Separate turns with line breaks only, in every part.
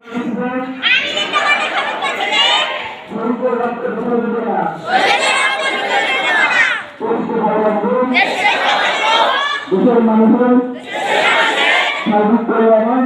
দেশের মানুষের সার্বিক কল্যাণে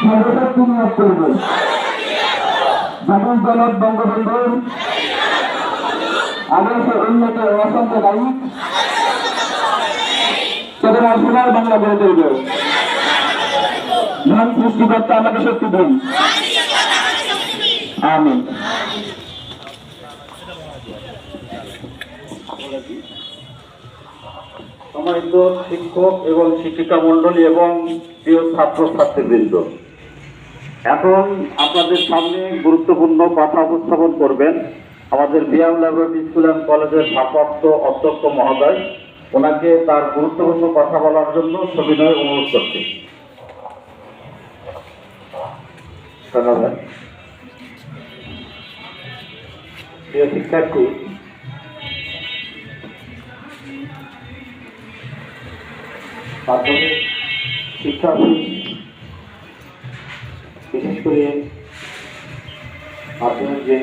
সর্বশক্তি নিয়োগ করব। জাতির জনক বঙ্গবন্ধুর আদর্শ উন্নত অসাম্প্রদায়িক চেতনার সোনার বাংলা গড়ে তুলব। মহান সৃষ্টিকর্তা আমাকে শক্তি দিন, আমিন।
সম্মানিত শিক্ষক এবং শিক্ষিকা মন্ডলী এবং প্রিয় ছাত্রছাত্রীবৃন্দ, এখন আপনাদের সামনে গুরুত্বপূর্ণ কথা উপস্থাপন করবেন আমাদের বিএম ল্যাবরেটরি স্কুল অ্যান্ড কলেজের ভারপ্রাপ্ত অধ্যক্ষ মহোদয়। ওনাকে তার গুরুত্বপূর্ণ কথা বলার জন্য সবিনয় অনুরোধ করছি। ধন্যবাদ। প্রিয় শিক্ষার্থী, মাধ্যমিক শিক্ষার্থী, বিশেষ করে মাধ্যমিক যে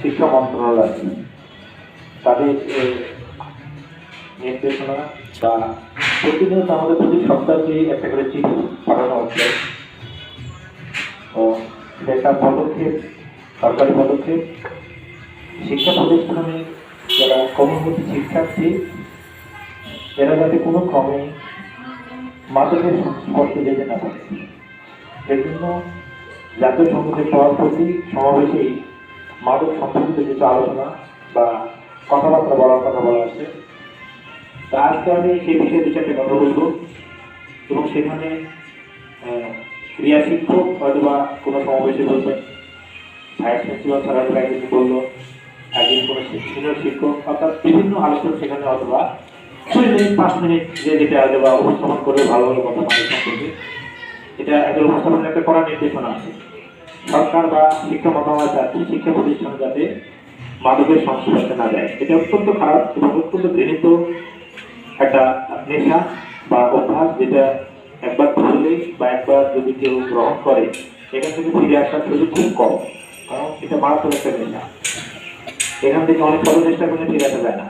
শিক্ষা মন্ত্রণালয় আছে তাদের নির্দেশনা বা প্রতিনিয়ত আমাদের প্রতি সপ্তাহে একটা করে চিঠি পাঠানো হচ্ছে ও সেটা পদক্ষেপ, সরকারি পদক্ষেপ। শিক্ষা প্রতিষ্ঠানে যারা কর্মরত শিক্ষার্থী এরা যাতে কোনো ক্রমে মাদকের সংস্পর্শে যেতে না পারে, এর জন্য জাতীয় সংসদের সভাপতি সমাবেশেই মাদক সম্পর্কিত কিছু আলোচনা বা কথাবার্তা বলার কথা বলা আছে। তা আজকে আমি সেই বিষয়ে কিছু একটা কথা বলবো এবং সেখানে ক্রিয়া শিক্ষক হয়তো বা কোনো সমাবেশে বলবেন, ভাইস প্রিন্সিপাল স্যার হয়তো একদিন বললো, একদিন কোনো সিনিয়র শিক্ষক, অর্থাৎ বিভিন্ন আলোচনা সেখানে অথবা 2 মিনিট 5 মিনিট যেটা হয়তো বা উপস্থাপন করবে ভালো ভালো কথা মানুষ সম্পর্কে। এটা একটা উপস্থাপনের একটা কড়া নির্দেশনা আছে। সরকার বা শিক্ষা মন্ত্রণালয় চাচ্ছে শিক্ষা প্রতিষ্ঠান যাতে মাদকের সংস্পর্শে না যায়। এটা অত্যন্ত খারাপ এবং অত্যন্ত ঘৃণিত একটা নেশা বা অভ্যাস, যেটা একবার ধরলে বা একবার যদি কেউ গ্রহণ করে এখান থেকে ফিরে আসার সুযোগ খুব কম, কারণ এটা মারাত্মক একটা নেশা। এখান থেকে অনেক ভালো চেষ্টা করলে ফিরে আসা যায় না।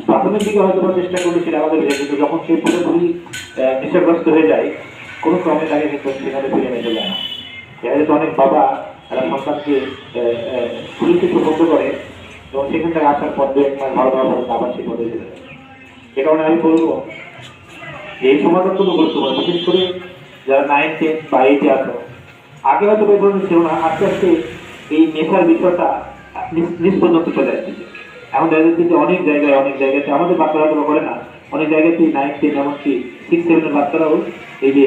প্রাথমিক দিকে হয়তো চেষ্টা করলে সেটা আমাদের হয়ে যায়, কিন্তু যখন সে পুরোপুরি নেশাগ্রস্ত হয়ে যায় কোনো ক্রমে তাকে কিন্তু সেখানে ফিরে নিতে যায় না। দেখা যেত অনেক বাবা তারা সন্তানকে পুলিশকে সুবদ্ধ করে এবং সেখান থেকে আসার পর 2-1 মাস ভালো আবার সে পদে চলে যায়। এ কারণে আমি বলবো যে এই সময়টা খুব গুরুত্বপূর্ণ, বিশেষ করে যারা 9, 10 বা 8-এ আসো। আগে হয়তো এই ধরনের ছিল না, আস্তে আস্তে এই নেশার বিষয়টা নিজ পর্যন্ত চলে আসছে। এখন দেখা যাচ্ছে যে অনেক জায়গাতে আমাদের বাচ্চারা তো করে না, অনেক জায়গাতেই 9, 10 এমনকি 6, 7-এর বাচ্চারাও এই যে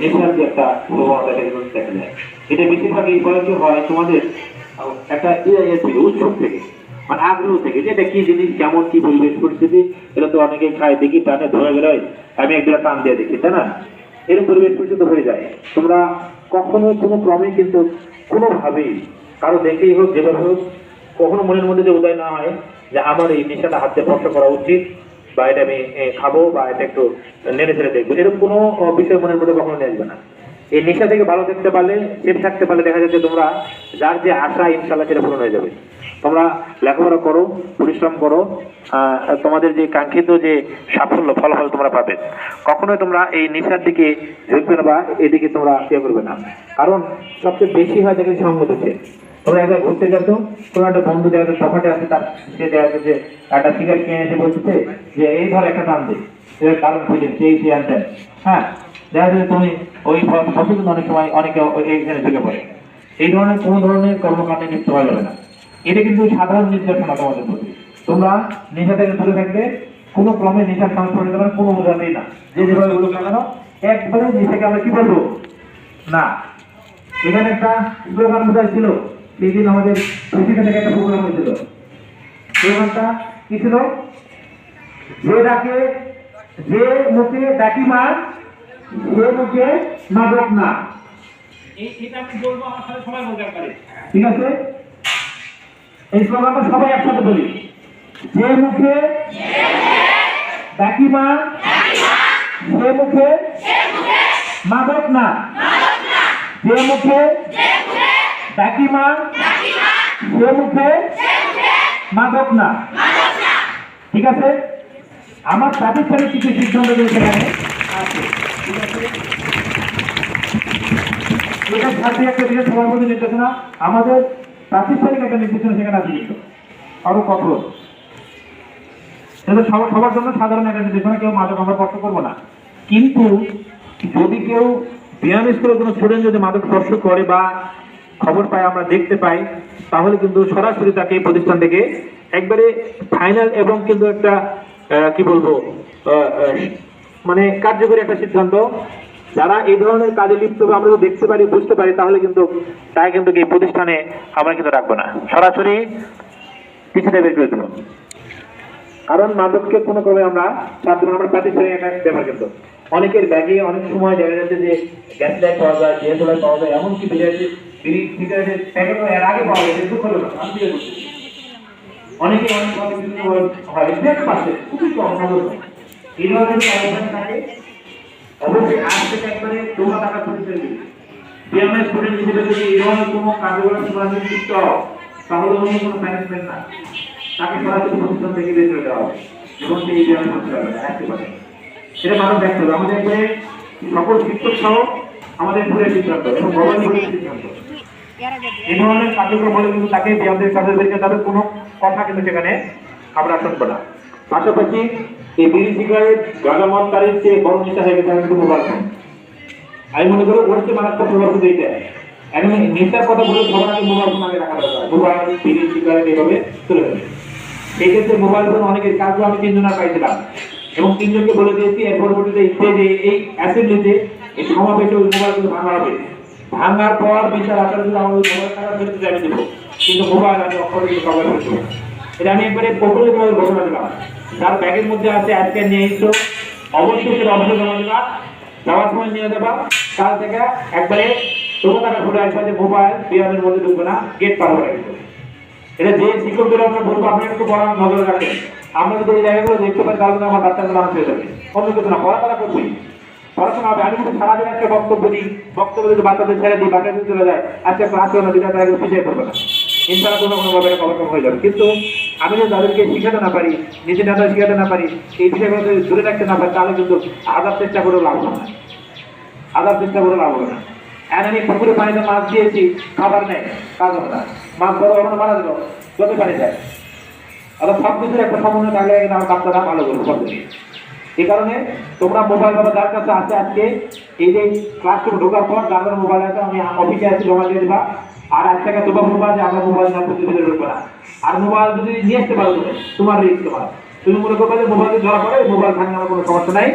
নেশার যে একটা প্রবণতা দেখা যায়। এটা বেশিরভাগ এই বয়সে হয় তোমাদের একটা থেকে উৎসব থেকে, মানে আগ্রহ থেকে, যে এটা কি জিনিস, কেমন কি পরিবেশ পরিস্থিতি, এটা তো অনেকেই খায়, দেখি টানে ধরে গেলে আমি একদিন টান দিয়ে দেখি, তাই না? এরকম পরিবেশ পরিস্থিতি হয়ে যায়। তোমরা কখনো কোনো ক্রমে কিন্তু কোনোভাবেই কারো দেখেই হোক যেভাবে হোক কখনো মনের মধ্যে যে উদয় না হয় যে আমার এই নেশাটা হাতে স্পর্শ করা উচিত বা এটা আমি খাবো বা এটা একটু নেড়ে ছেড়ে দেখবো, এরকম কোনো বিষয় মনের মধ্যে কখনো নিয়ে আসবে না। এই নেশা থেকে ভালো থাকতে পারলে, সেফ থাকতে পারলে দেখা যাচ্ছে তোমরা যার যে আশা ইনশাল্লাহ সেটা পূরণ হয়ে যাবে। তোমরা লেখাপড়া করো, পরিশ্রম করো, তোমাদের যে কাঙ্ক্ষিত যে সাফল্য ফলাফল তোমরা পাবে। কখনোই তোমরা এই নেশার দিকে ঝুঁকবে না বা এদিকে তোমরা ইয়ে করবে না, কারণ সবচেয়ে বেশি হয় দেখে সঙ্গত হচ্ছে। তোমরা একবার ঘুরতে গেছো, কোনো একটা বন্ধু দেখা যাচ্ছে সকাটে আছে, তার সে দেখা যাচ্ছে যে একটা সিগারেট কিনে এসে বলতেছে যে এই ধর একটা টান দে, এর কারণ খুঁজে সে আনতেন। হ্যাঁ, দেখা যাচ্ছে তুমি ওই সচেতন অনেক সময় অনেকে এইখানে ঢুকে পড়ে। এই ধরনের কোনো ধরনের কর্মকাণ্ডে লিপ্ত হওয়া যাবে না। এটা কিন্তু সাধারণ নির্দেশনা তোমাদের প্রতি। তোমরা নেশা থেকে দূরে থাকবে, কোনো ক্রমে নেশার সংস্পর্শে যাবে কোনো বোঝাতেই না, যে যেভাবে বলুক না কেন একবারে নেশাকে আমরা কি বলবো না। এখানে একটা স্লোগান বোঝাই ছিল, সেই দিন আমাদের প্রেসিডেন্ট থেকে একটা প্রোগ্রাম হয়েছিল। স্লোগানটা কি ছিল? যে ডাকে, যে মুখে ডাকি মার, সে মুখে মাদক না। এটা আমি বলবো, আমার সাথে সবাই বলতে পারে, ঠিক আছে? এই স্লোগানটা সবাই একসাথে বলি। যে মুখে ডাকি মার, সে মুখে মাদক না। যে মুখে ডাকিমা সে মুখে মাদক না। ঠিক আছে, আমার প্রাতিষ্ঠানিক কিছু সিদ্ধান্ত সেখানে আছে। ঠিক আছে, এটা ছাত্রী একটা দিকে সভাপতি নির্দেশনা, আমাদের প্রাতিষ্ঠানিক একটা নির্দেশনা সেখানে আছে কিন্তু আরো কঠোর। সবার জন্য সাধারণ একটা নির্দেশনা, কেউ মাদক আমরা স্পর্শ করবো না। কিন্তু যদি কেউ বিয়াম স্কুলের কোনো স্টুডেন্ট যদি মাদক স্পর্শ করে বা খবর পায়, আমরা দেখতে পাই, তাহলে কিন্তু সরাসরি তাকে এই প্রতিষ্ঠান থেকে একবারে ফাইনাল এবং কিন্তু একটা কি বলবো মানে কার্যকরী একটা সিদ্ধান্ত, যারা এই ধরনের কাজে লিপ্ত হবে আমরা যদি দেখতে পারি বুঝতে পারি, তাহলে কিন্তু তাই কিন্তু এই প্রতিষ্ঠানে আমরা কিন্তু রাখবো না, সরাসরি পিছনে বের করে দেবো। কারণ মাদককে কোনো ক্রমে আমরা আমরা প্রাতিষ্ঠানিক একটা ব্যাপার, কিন্তু অনেকের ব্যাগে অনেক সময় দেখা যাচ্ছে যে গ্যাস লাইট পাওয়া যায়, ডিএসএলআর পাওয়া যায়, এমনকি বিড়ি সিগারেটের প্যাকেটও এর আগে পাওয়া যায়, দুঃখ হলো না, আমি বিয়ে করছি। অনেকে অনেক হয় দেখতে পাচ্ছে খুবই কম নজর, এই ধরনের কারণ থাকে। অবশ্যই আজ থেকে একবারে তোমরা টাকা তুলতে দেবে। বিএমএস স্টুডেন্ট হিসেবে যদি এই ধরনের কোনো কার্যক্রম সমাজে যুক্ত হও, তাহলে অন্য কোনো ম্যানেজমেন্ট না, তাকে সরাসরি প্রতিষ্ঠান থেকে বের করে দেওয়া হবে এবং সে এই বিএমএস করতে পারবে না, রাখতে পারবে। সেটা মানুষ দেখতে হবে। আমাদের একবারে সকল শিক্ষক সহ আমাদের পুরো সিদ্ধান্ত এবং গভর্নমেন্টের সিদ্ধান্ত। এই ধরনের কার্যক্রম হলে কিন্তু তাকে বিএমএস কাজে বের করে তাদের কোনো কথা কিন্তু সেখানে আমরা শুনবো না। পাশাপাশি এই বিড়ি সিগারেট গাঁজামতকারীর চেয়ে বড় নেতা হয়ে গেছে কিন্তু মোবাইল ফোন। আমি মনে করি ওর চেয়ে মারাত্মক প্রভাব কিন্তু এইটা। এখন নেতার কথা বলে সবার আগে মোবাইল ফোন আগে রাখা দরকার। মোবাইল, বিড়ি সিগারেট এইভাবে চলে যাবে। এই ক্ষেত্রে মোবাইল ফোন অনেকের কাজও আমি 3 জনের পাইছিলাম এবং 3 জনকে বলে দিয়েছি এর পরবর্তীতে স্টেজে এই অ্যাসেম্বলিতে এই সমাবেশে ওই মোবাইল কিন্তু ভাঙা হবে। ভাঙার পর বিচার আচার যদি আমাদের মোবাইল টাকা ফেরত জানি দেবো, কিন্তু মোবাইল আমি অক্ষরে কভার করে দেবো। এটা আমি একবারে পপুলার ঘোষণা দিলাম। যার ব্যাগের মধ্যে আছে আজকে নিয়ে এসো, অবশ্যই সেটা অবশ্যই জমা দেবা, যাওয়ার সময় নিয়ে দেবা। কাল থেকে একবারে তোমার টাকা ঘুরে আসবে যে মোবাইল বিয়ামের মধ্যে ঢুকবে না, গেট পার হয়ে গেছে। এটা যে শিক্ষকদের আমরা বলবো আপনি একটু পড়া নজরে রাখেন। আমরা যদি এই জায়গাগুলো দেখতে পাই তাহলে আমার বাচ্চাগুলো মানুষ হয়ে যাবে। অন্য কিছু না, পড়াশোনা করছি, পড়াশোনা হবে। আমি যদি সারাদিন একটা বক্তব্য দিই, বক্তব্য যদি বাচ্চাদের ছেড়ে দিই, বাচ্চাদের চলে যায়, আজকে ক্লাস হবে না, দুটা তারা পিছিয়ে পড়বে না, ইনশাআল্লাহ কোনো ভাবে কভার হয়ে যাবে। কিন্তু আমি যদি তাদেরকে শিখাতে না পারি, নিজে নেতা শিখাতে না পারি, এই বিষয়গুলো যদি দূরে রাখতে না পারি, তাহলে কিন্তু আদার চেষ্টা করেও লাভ হবে না, আদার চেষ্টা করেও লাভ হবে না। আর আমি পুকুরে পানিতে মাছ দিয়েছি, খাবার নেই, কাজ হবে না, মাছ বড় হবে না, মারা দিল, যত পানি যায়। অর্থাৎ সব কিছুর একটা সমন্বয় থাকলে আমার বাচ্চারা ভালো করবো পদ্ধতি। এই কারণে তোমরা মোবাইল বাবা যার কাছে আছে আজকে এই যে ক্লাসরুম ঢোকার পর যাদের মোবাইল আছে আমি অফিসে আছি জমা দিয়ে দেবা। আর আজ থেকে তোমার মোবাইল যে আমরা মোবাইল না করতে দিতে ঢুকবে না। আর মোবাইল যদি নিয়ে আসতে পারো তোমার রিস্ক, তুমি মনে করবে যে মোবাইল ধরা পড়ে, মোবাইল ভাঙলে আমার কোনো সমস্যা নাই,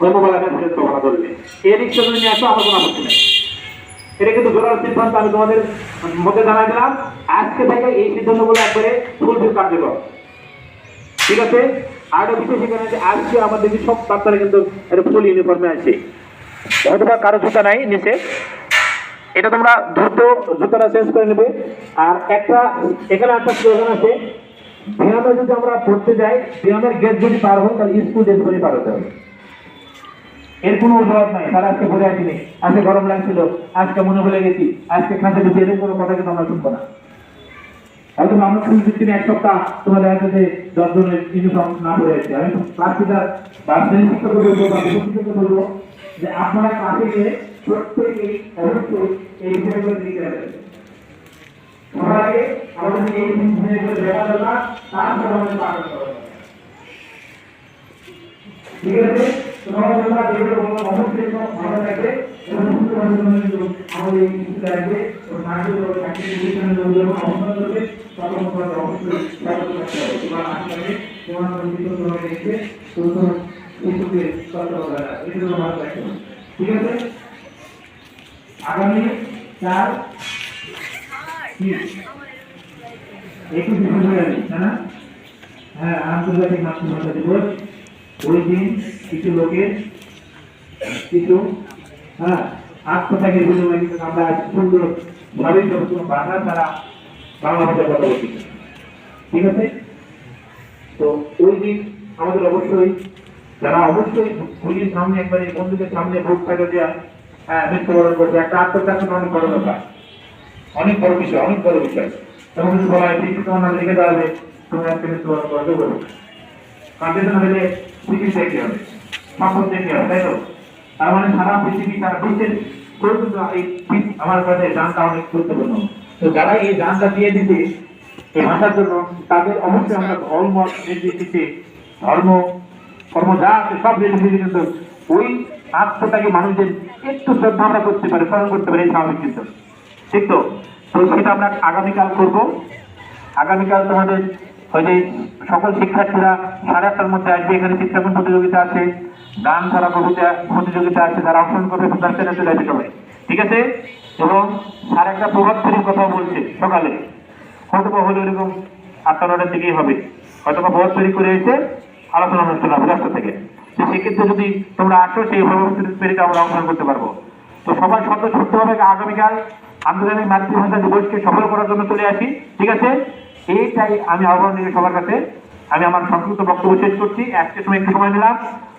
ওই মোবাইল একটা তোমার ধরবে। এই রিস্ক যদি নিয়ে আসো আমার কোনো আপত্তি নেই। এটা কিন্তু জোরার সিদ্ধান্ত আমি তোমাদের মধ্যে জানাই দিলাম। আজকে থেকে এই সিদ্ধান্তগুলো একবারে ফুলফিল কার্যকর। ঠিক আছে, আর বিশেষ এখানে যে আজকে আমাদের সব বাচ্চারা কিন্তু একটা ফুল ইউনিফর্মে আছে, হয়তো বা কারো জুতা নাই নিচে, এটা তোমরা দ্রুত জুতাটা চেঞ্জ করে নেবে। আর একটা এখানে একটা স্লোগান আছে, ব্যায়ামে যদি আমরা পড়তে যাই, ব্যায়ামের গেট যদি পার হয় তাহলে স্কুল ড্রেস করে পার হতে হবে। এর কোনো অজুহাত নাই, তারা আজকে পড়ে আসিনি, আজকে গরম লাগছিল, আজকে মনে ভুলে গেছি, আজকে খাঁচা দিচ্ছি, এরকম কোনো কথা কিন্তু আমরা শুনবো না। হয়তো আমরা শুরু দিচ্ছি এক সপ্তাহ তোমার দেখা যাচ্ছে 10 জনের ইউনিফর্ম না পড়ে আসছে। আমি ক্লাস টিচার বা শ্রেণী শিক্ষককে বলবো বা শিক্ষককে বলবো যে আপনারা ক্লাসে গিয়ে প্রত্যেকেই অবশ্যই এই বিষয়গুলো দিতে হবে। সবার আগে আমাদের এই বিষয়গুলো দেখা দরকার, তারপর আমাদের পালন করা। ঠিক আছে, তোমাদের তোমরা যেগুলো বলবো অবশ্যই ভালো থাকবে এবং আমাদের এই স্কুলে আসবে ও সাহায্য চাকরি প্রতিষ্ঠানের লোকজন অবস্থান করবে, তখন তোমাদের অবশ্যই সতর্ক থাকতে হবে। তোমার আশপাশে তোমার পরিচিত তোমাকে দেখবে, তোমার শিশুকে সতর্ক করা, এগুলো ভালো থাকতে হবে। ঠিক আছে, আগামী 4 ফেব্রুয়ারি না, হ্যাঁ, আন্তর্জাতিক মাতৃভাষা দিবস। ওই দিন কিছু লোকের কিছু আত্মত্যাগের বিনিময়ে কিন্তু আমরা সুন্দর ভাবে কোনো বাধা তারা বাংলা ভাষায় কথা বলছি। ঠিক আছে, তো ওই দিন আমাদের অবশ্যই যারা অবশ্যই গুলির সামনে একবারে বন্ধুদের সামনে ভোট থাকা দেওয়া মৃত্যুবরণ করছে, একটা আত্মত্যাগ কিন্তু অনেক বড় ব্যাপার, অনেক বড় বিষয়, অনেক বড় বিষয়। তখন যদি বলা হয় ঠিক তোমার নাম লিখে দেওয়া হবে, তুমি আজকে মৃত্যুবরণ করতে বলবে, কন্ডিশন হলে চিকিৎসা দেখতে হবে, সম্পদ দেখতে হবে, তাই তো? তার মানে সারা পৃথিবী, সারা বিশ্বের কেউ কিন্তু আমার কাছে জানটা অনেক গুরুত্বপূর্ণ। তো যারা এই জানটা দিয়ে দিতে এই ভাষার জন্য, তাদের অবশ্যই আমরা ধর্ম নির্দিষ্টে, ধর্ম কর্ম যা আছে সব নির্দিষ্টে, কিন্তু ওই আত্মটাকে মানুষদের একটু শ্রদ্ধা আমরা করতে পারি, স্মরণ করতে পারি, স্বাভাবিক কিন্তু, ঠিক তো? তো সেটা আমরা আগামীকাল করব। আগামীকাল তোমাদের ওই যে সকল শিক্ষার্থীরা 8:30টার মধ্যে আসবে, এখানে চিত্রাঙ্কন প্রতিযোগিতা আছে, গান ধরা কবিতা প্রতিযোগিতা আছে, যারা অংশগ্রহণ করবে তার চ্যানেল চলে আসবে সবাই, ঠিক আছে? এবং স্যার একটা প্রভাত ফেরির কথা বলছে সকালে, হয়তো হলে এরকম 8টা-9টার দিকেই হবে, হয়তো প্রভাত ফেরি করে এসে আলোচনা অনুষ্ঠান হবে রাস্তা থেকে। তো সেক্ষেত্রে যদি তোমরা আসো, সেই প্রভাত ফেরিতে আমরা অংশগ্রহণ করতে পারবো। তো সবাই স্বতঃস্ফূর্তভাবে আগামীকাল আন্তর্জাতিক মাতৃভাষা দিবসকে সফল করার জন্য চলে আসি, ঠিক আছে? এইটাই আমি আহ্বান নিয়ে সবার কাছে আমি আমার সংক্ষিপ্ত বক্তব্য শেষ করছি। আজকে সময় একটু সময় নিলাম,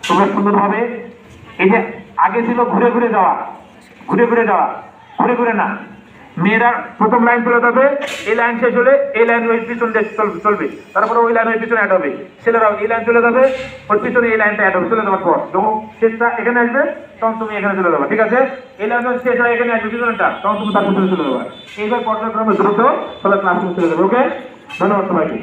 তোমরা সুন্দরভাবে, এই যে আগে ছিল ঘুরে ঘুরে যাওয়া, ঘুরে ঘুরে যাওয়া, ঘুরে ঘুরে না, মেয়েরা প্রথম লাইন চলে যাবে, এই লাইন শেষ হলে এই লাইন ওই পিছন দিয়ে চলবে, তারপরে ওই লাইন ওই পিছনে অ্যাড হবে, ছেলেরাও এই লাইন চলে যাবে, ওর পিছনে এই লাইনটা অ্যাড হবে, চলে যাওয়ার পর যখন শেষটা এখানে আসবে তখন তুমি এখানে চলে যাবে, ঠিক আছে? এই লাইন যখন শেষ হয় এখানে আসবে পিছনেটা, তখন তুমি তার পিছনে চলে যাবে। এইভাবে পর্যায়ক্রমে দ্রুত সবাই ক্লাসরুমে চলে যাবে। ওকে, ধন্যবাদ সবাইকে।